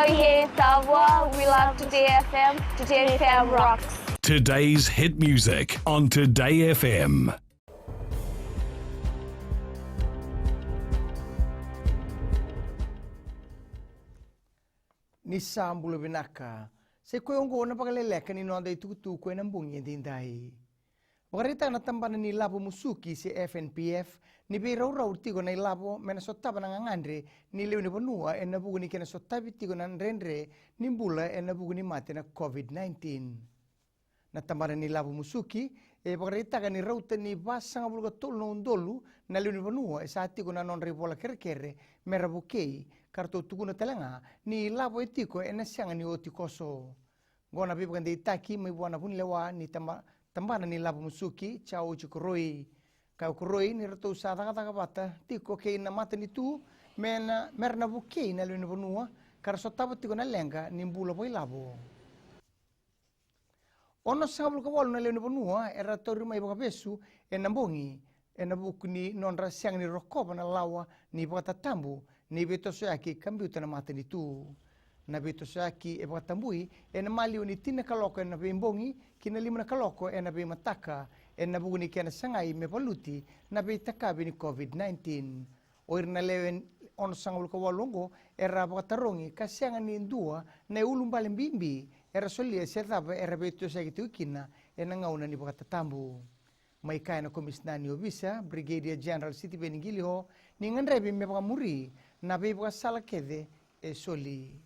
Soyez savoir, we love Today FM. Today FM rocks. Today's hit music on Today FM. Ni sambulo binaka. Se koe ongo na Vakaleleka ni nonda itukutu koe na mbungi ndindai. Wakarita na tambana ni labo musuki si FNPF ni beirau tigo na ilabo mena sotaba na ngangandre ni leo ni banua ena bugu ni kena sotabi tigo na nrendre ni mbula ena bugu ni mate na COVID-19. Na tambana ni labo musuki wakarita ka ni rauta ni basanga buluga tolu na undolu na leo ni banua esa tigo na non ribola kere mera bukei karto tukuna telanga ni labo etiko ena sianga ni otikoso. Gona bibu kan deitaki mai buana pun lewa ni tambana ni labo musuki chao chukuroi kau kuroi ni rato usada kata bata tiko kei na mata ni tu mena merna bukei na luni bonua kar sotaba tiko na lenga ni mbula poi labo ono sabul kawal na luni bonua era tori mai baka besu ena bongi ena bukuni nonra siang ni rokoba na lawa ni baka tambu ni beto soyaki kambiuta na mata ni tu na beto soyaki e baka tambui ena mali uni tina kaloko ena bembongi kina lima na kaloko ena be mataka ena buguni kena sangai me paluti na be takabi ni COVID-19 oir na lewen on sangul ko walongo era bakarongi kasianga ni ndua na ulumbale mbimbi era solia setaba era beto soyaki kina ena ngauna ni bakatatambu mai kaina komisnani obisa Brigadier General City Beningilio ni ngandrebi me bakamuri na be bakasala kede e soli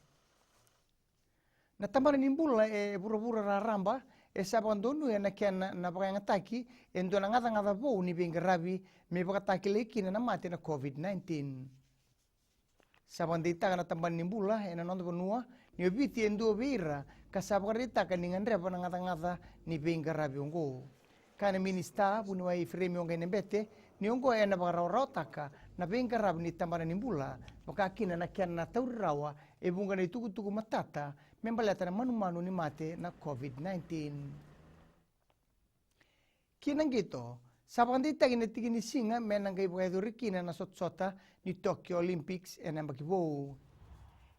na tambana ni mbula e bura raramba e sabandonu e na kena na bakangataki e ndona ngata bo ni bengarabi me bakataki lekina na mate na COVID-19 sabandita na tambana ni mbula e na nondo bonua ni obiti endo beira kasabakarita ka ni ngandreba na ngata ni bengarabi ongo kana minista bunua i frame onga nembete ni ongo e na bakarotaka na bengarabi ni tambana ni mbula bakakina na kena taurawa e bunga ni tuku matata membalata na manu ni mate na COVID-19. Kinang gito, sabandita ginatigi ni singa menangay bukaduri kina na sotsota ni Tokyo Olympics e nambakibo.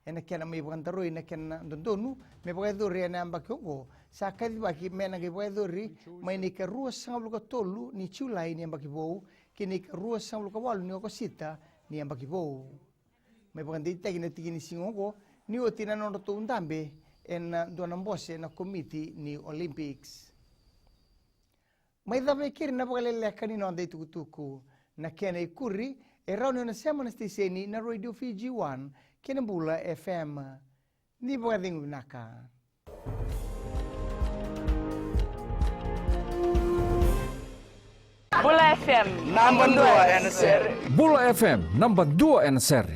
E na kena may bukandaroy na kena dondonu, may bukaduri e nambakiongo. Sa kadibaki menangay bukaduri, may nikaruas sang lukatolu ni Chulay ni ambakibo, kinikaruas sang lukawalu ni Okosita ni ambakibo. May bukandita ginatigi ni singongo, ni o tinanono to undambe en donambose na committee ni Olympics. May dabe kiri na Vakaleleka ni nonda itukutuku na kena ikuri e rauni na semana stiseni na Radio Fiji 1 kena Bula FM. Ni Vakaleleka winaka. Bula FM Number 2 NSR. Bula FM number 2 NSR.